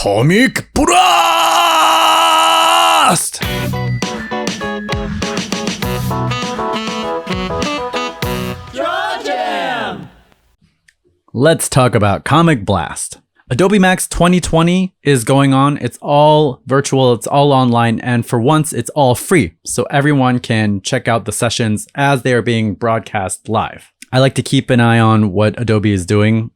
ComicBlast! Draw Jam! Let's talk about ComicBlast. Adobe Max 2020 is going on. It's all virtual, it's all online, and for once, it's all free. So everyone can check out the sessions as they are being broadcast live. I like to keep an eye on what Adobe is doing,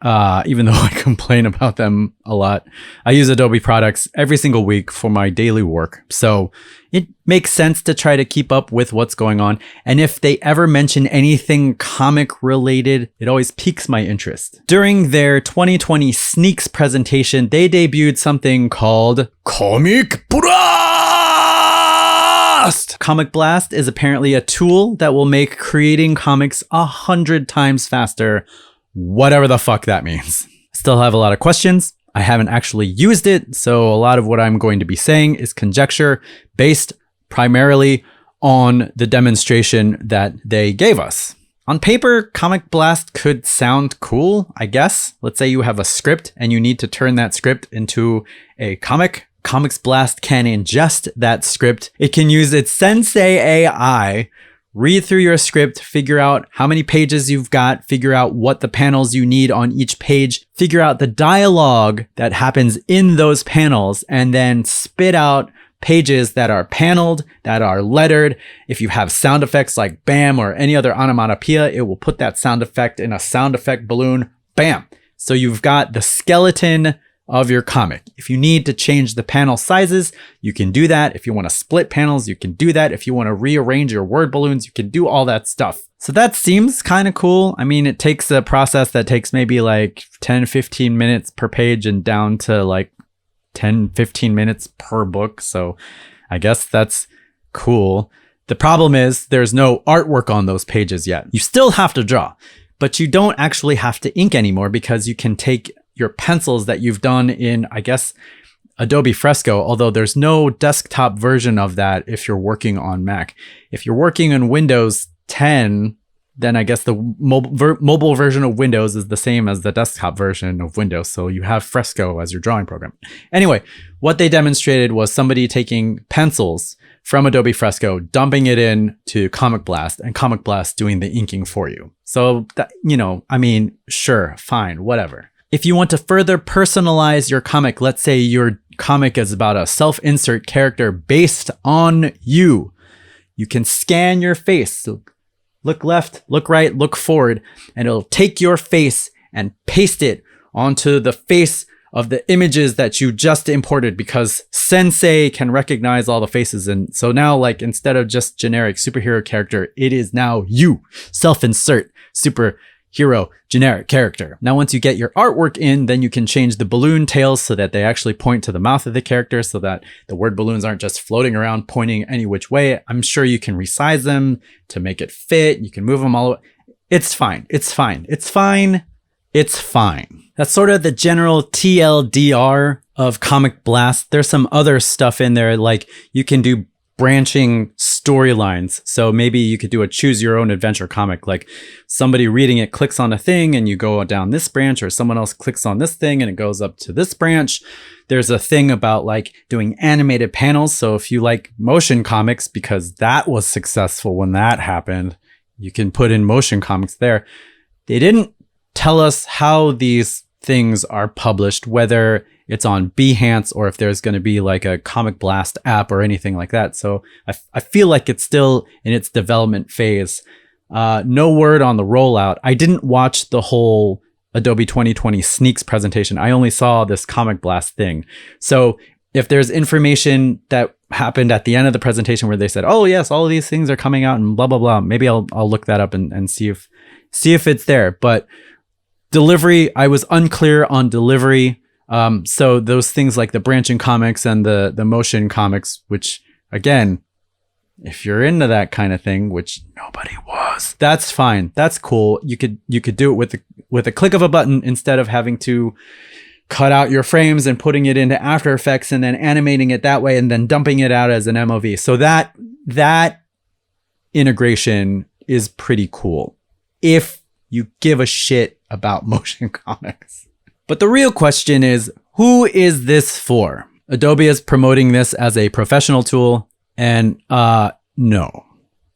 even though I complain about them a lot. I use Adobe products every single week for my daily work. So it makes sense to try to keep up with what's going on. And if they ever mention anything comic related, it always piques my interest. During their 2020 Sneaks presentation, they debuted something called ComicBlast! ComicBlast is apparently a tool that will make creating comics 100 times faster, whatever the fuck that means. Still have a lot of questions. I haven't actually used it, so a lot of what I'm going to be saying is conjecture based primarily on the demonstration that they gave us. On paper, ComicBlast could sound cool, I guess. Let's say you have a script and you need to turn that script into a comic. ComicBlast can ingest that script. It can use its Sensei AI, read through your script, figure out how many pages you've got, figure out what the panels you need on each page, figure out the dialogue that happens in those panels, and then spit out pages that are paneled, that are lettered. If you have sound effects like BAM or any other onomatopoeia, it will put that sound effect in a sound effect balloon. BAM! So you've got the skeleton of your comic. If you need to change the panel sizes, you can do that. If you want to split panels, you can do that. If you want to rearrange your word balloons, you can do all that stuff. So that seems kind of cool. I mean, it takes a process that takes maybe like 10, 15 minutes per page and down to like 10, 15 minutes per book. So I guess that's cool. The problem is there's no artwork on those pages yet. You still have to draw, but you don't actually have to ink anymore because you can take your pencils that you've done in, I guess, Adobe Fresco, although there's no desktop version of that if you're working on Mac. If you're working on Windows 10, then I guess the mobile version of Windows is the same as the desktop version of Windows. So you have Fresco as your drawing program. Anyway, what they demonstrated was somebody taking pencils from Adobe Fresco, dumping it in to ComicBlast, and ComicBlast doing the inking for you. So that, I mean, sure, fine, whatever. If you want to further personalize your comic, let's say your comic is about a self-insert character based on you, you can scan your face. So look left, look right, look forward, and it'll take your face and paste it onto the face of the images that you just imported because Sensei can recognize all the faces. And so now, like, instead of just generic superhero character, it is now you, self-insert superhero generic character. Now, once you get your artwork in, then you can change the balloon tails so that they actually point to the mouth of the character so that the word balloons aren't just floating around pointing any which way. I'm sure you can resize them to make it fit. You can move them all the way. It's fine. It's fine. It's fine. It's fine. That's sort of the general TLDR of ComicBlast. There's some other stuff in there, like you can do branching storylines. So maybe you could do a choose your own adventure comic, like somebody reading it clicks on a thing and you go down this branch, or someone else clicks on this thing and it goes up to this branch. There's a thing about like doing animated panels. So if you like motion comics, because that was successful when that happened, you can put in motion comics there. They didn't tell us how these things are published, whether it's on Behance or if there's going to be like a ComicBlast app or anything like that. So I feel like it's still in its development phase. No word on the rollout. I didn't watch the whole Adobe 2020 Sneaks presentation. I only saw this ComicBlast thing. So if there's information that happened at the end of the presentation where they said, oh yes, all of these things are coming out and blah, blah, blah, maybe I'll look that up and see if it's there. But delivery, I was unclear on delivery. So those things like the branching comics and the motion comics, which again, if you're into that kind of thing, which nobody was, that's fine. That's cool. You could do it with a click of a button instead of having to cut out your frames and putting it into After Effects and then animating it that way and then dumping it out as an MOV. So that integration is pretty cool if you give a shit about motion comics. But the real question is, Who is this for? Adobe is promoting this as a professional tool, and no.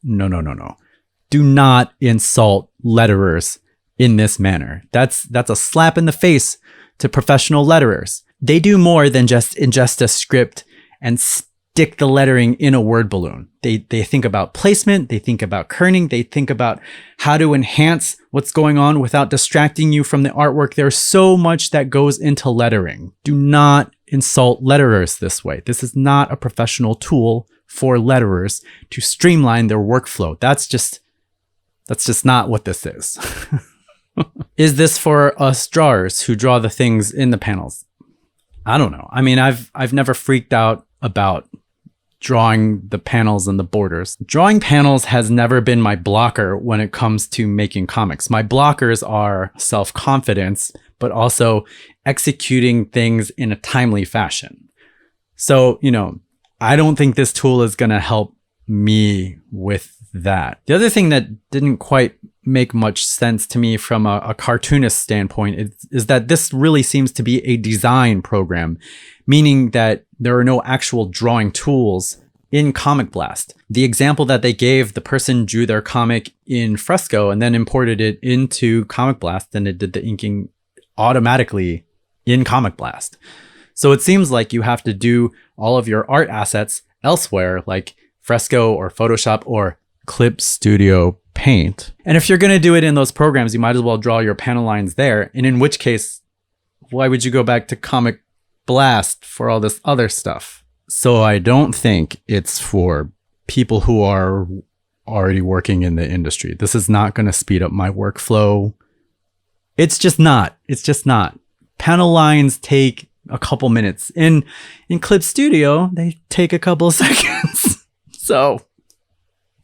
Do not insult letterers in this manner. That's a slap in the face to professional letterers. They do more than just ingest a script and stick the lettering in a word balloon. They think about placement, they think about kerning, they think about how to enhance what's going on without distracting you from the artwork. There's so much that goes into lettering. Do not insult letterers this way. This is not a professional tool for letterers to streamline their workflow. That's just not what this is. Is this for us drawers who draw the things in the panels? I don't know. I mean, I've never freaked out about drawing the panels and the borders. Drawing panels has never been my blocker when it comes to making comics. My blockers are self-confidence, but also executing things in a timely fashion. So, I don't think this tool is going to help me with that. The other thing that didn't quite make much sense to me from a cartoonist standpoint is that this really seems to be a design program, meaning that there are no actual drawing tools in ComicBlast. The example that they gave, the person drew their comic in Fresco and then imported it into ComicBlast, and it did the inking automatically in ComicBlast. So it seems like you have to do all of your art assets elsewhere, like Fresco or Photoshop or Clip Studio Paint. And if you're going to do it in those programs, you might as well draw your panel lines there. And in which case, why would you go back to ComicBlast for all this other stuff? So I don't think it's for people who are already working in the industry. This is not going to speed up my workflow. It's just not. Panel lines take a couple minutes. In Clip Studio, they take a couple of seconds. So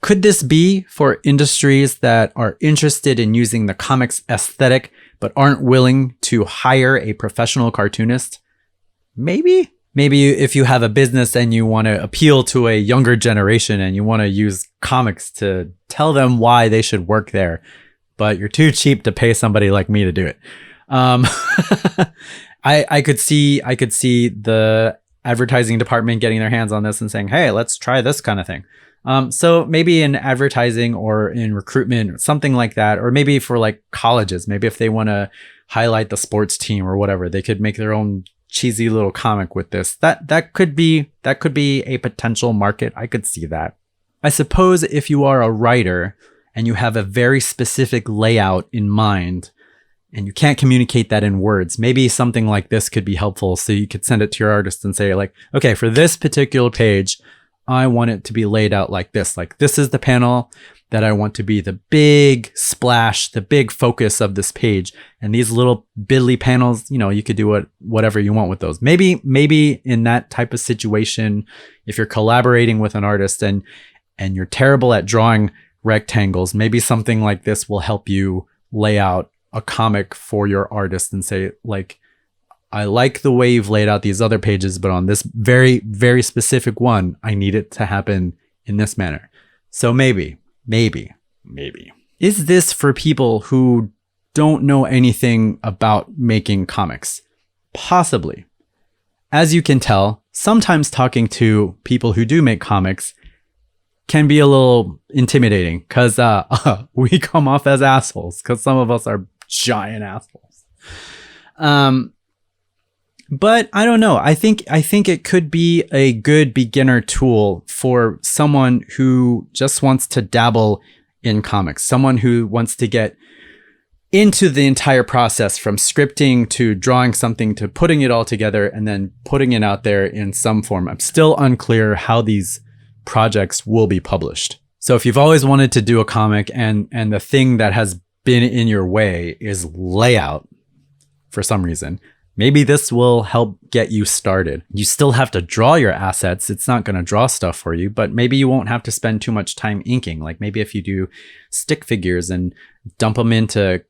could this be for industries that are interested in using the comics aesthetic but aren't willing to hire a professional cartoonist? Maybe if you have a business and you want to appeal to a younger generation and you want to use comics to tell them why they should work there, but you're too cheap to pay somebody like me to do it. I could see the advertising department getting their hands on this and saying, hey, let's try this kind of thing. So maybe in advertising or in recruitment, or something like that, or maybe for like colleges, maybe if they want to highlight the sports team or whatever, they could make their own cheesy little comic with this. That could be a potential market. I could see that. I suppose if you are a writer and you have a very specific layout in mind and you can't communicate that in words, maybe something like this could be helpful. So you could send it to your artist and say like, okay, for this particular page, I want it to be laid out like this. Like this is the panel that I want to be the big splash, the big focus of this page. And these little bidly panels, you could do whatever you want with those. Maybe in that type of situation, if you're collaborating with an artist and you're terrible at drawing rectangles, maybe something like this will help you lay out a comic for your artist and say like, I like the way you've laid out these other pages, but on this very, very specific one, I need it to happen in this manner. So maybe. Is this for people who don't know anything about making comics? Possibly. As you can tell, sometimes talking to people who do make comics can be a little intimidating because we come off as assholes because some of us are giant assholes. But I don't know. I think it could be a good beginner tool for someone who just wants to dabble in comics, someone who wants to get into the entire process from scripting to drawing something to putting it all together and then putting it out there in some form. I'm still unclear how these projects will be published. So if you've always wanted to do a comic and the thing that has been in your way is layout for some reason, maybe this will help get you started. You still have to draw your assets. It's not going to draw stuff for you, but maybe you won't have to spend too much time inking. Like maybe if you do stick figures and dump them into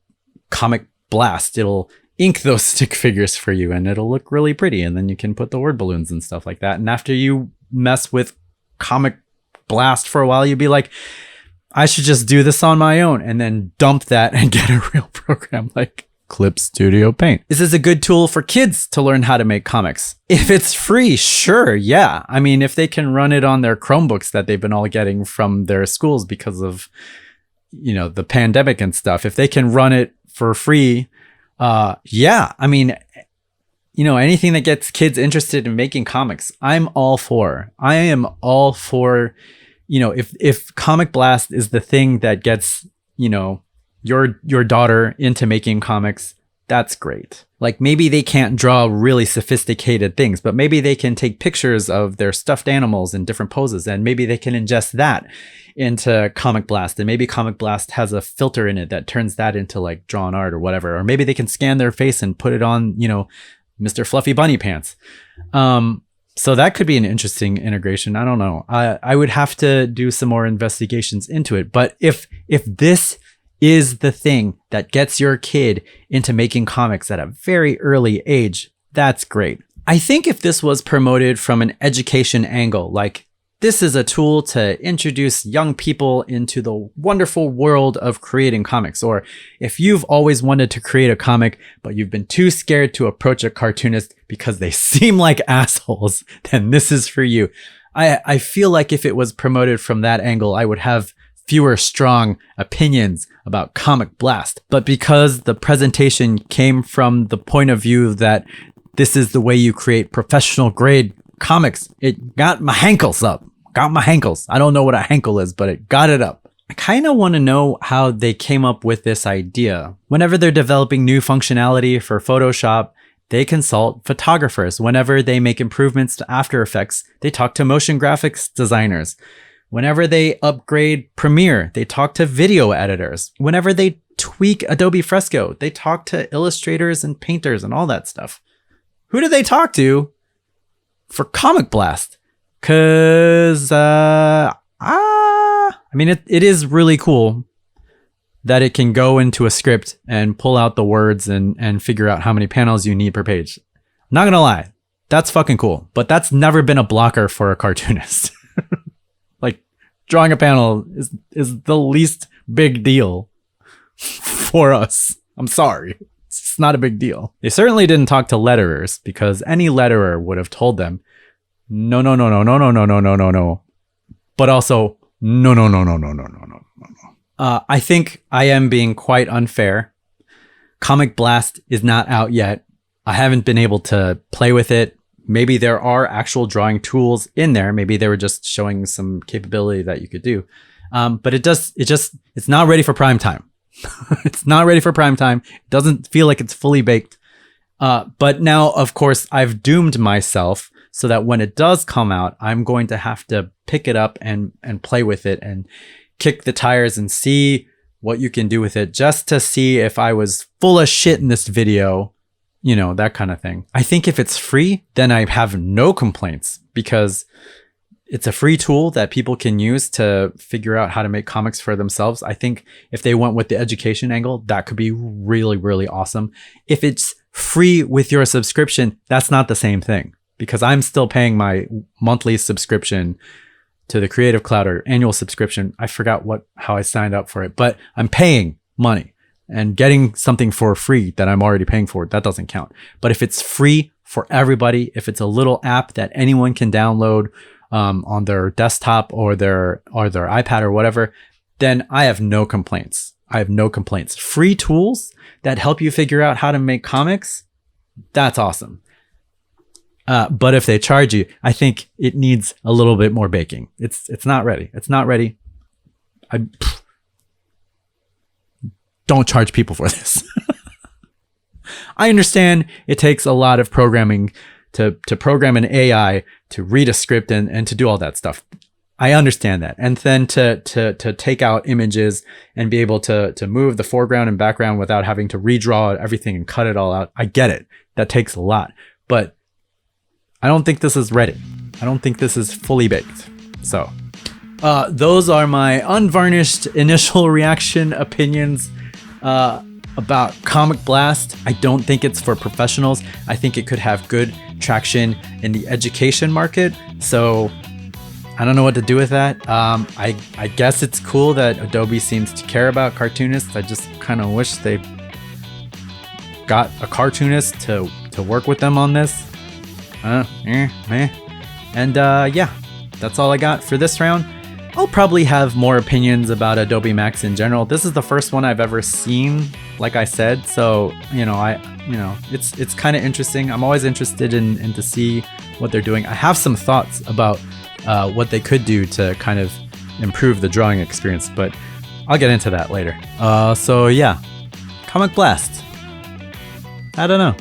ComicBlast, it'll ink those stick figures for you and it'll look really pretty. And then you can put the word balloons and stuff like that. And after you mess with ComicBlast for a while, you'd be like, I should just do this on my own and then dump that and get a real program like Clip Studio Paint. Is this a good tool for kids to learn how to make comics? If it's free, sure, yeah. I mean, if they can run it on their Chromebooks that they've been all getting from their schools because of, the pandemic and stuff, if they can run it for free, yeah. I mean, anything that gets kids interested in making comics, I'm all for. I am all for, if ComicBlast is the thing that gets, your daughter into making comics, that's great. Like maybe they can't draw really sophisticated things, but maybe they can take pictures of their stuffed animals in different poses, and maybe they can ingest that into ComicBlast, and maybe ComicBlast has a filter in it that turns that into like drawn art or whatever, or maybe they can scan their face and put it on, Mr. Fluffy Bunny Pants. So that could be an interesting integration. I don't know. I would have to do some more investigations into it. But if this is the thing that gets your kid into making comics at a very early age, that's great. I think if this was promoted from an education angle, like this is a tool to introduce young people into the wonderful world of creating comics, or if you've always wanted to create a comic, but you've been too scared to approach a cartoonist because they seem like assholes, then this is for you. I feel like if it was promoted from that angle, I would have fewer strong opinions about ComicBlast. But because the presentation came from the point of view that this is the way you create professional grade comics, it got my hankles up. Got my hankles. I don't know what a hankle is, but it got it up. I kind of want to know how they came up with this idea. Whenever they're developing new functionality for Photoshop, they consult photographers. Whenever they make improvements to After Effects, they talk to motion graphics designers. Whenever they upgrade Premiere, they talk to video editors. Whenever they tweak Adobe Fresco, they talk to illustrators and painters and all that stuff. Who do they talk to for ComicBlast? Cause, I mean, it is really cool that it can go into a script and pull out the words and figure out how many panels you need per page. Not gonna lie, that's fucking cool, but that's never been a blocker for a cartoonist. Like drawing a panel is the least big deal for us. I'm sorry. It's not a big deal. They certainly didn't talk to letterers, because any letterer would have told them, no. But also, no. I think I am being quite unfair. ComicBlast is not out yet. I haven't been able to play with it. Maybe there are actual drawing tools in there. Maybe they were just showing some capability that you could do. But it's not ready for prime time. It's not ready for prime time. It doesn't feel like it's fully baked. But now, of course, I've doomed myself so that when it does come out, I'm going to have to pick it up and play with it and kick the tires and see what you can do with it, just to see if I was full of shit in this video, that kind of thing. I think if it's free, then I have no complaints, because it's a free tool that people can use to figure out how to make comics for themselves. I think if they went with the education angle, that could be really, really awesome. If it's free with your subscription, that's not the same thing, because I'm still paying my monthly subscription to the Creative Cloud, or annual subscription. I forgot how I signed up for it, but I'm paying money, and getting something for free that I'm already paying for, that doesn't count. But if it's free for everybody, if it's a little app that anyone can download on their desktop or their iPad or whatever, then I have no complaints. Free tools that help you figure out how to make comics, that's awesome. But if they charge you, I think it needs a little bit more baking. It's not ready. Don't charge people for this. I understand it takes a lot of programming to program an AI to read a script and to do all that stuff. I understand that. And then to take out images and be able to move the foreground and background without having to redraw everything and cut it all out. I get it. That takes a lot. But I don't think this is ready. I don't think this is fully baked. So those are my unvarnished initial reaction opinions about ComicBlast. I don't think it's for professionals. I think it could have good traction in the education market. So I don't know what to do with that. I guess it's cool that Adobe seems to care about cartoonists. I just kind of wish they got a cartoonist to work with them on this. And yeah, that's all I got for this round. I'll probably have more opinions about Adobe Max in general. This is the first one I've ever seen, like I said, so it's kind of interesting. I'm always interested in to see what they're doing. I have some thoughts about what they could do to kind of improve the drawing experience, but I'll get into that later. So yeah, ComicBlast. I don't know.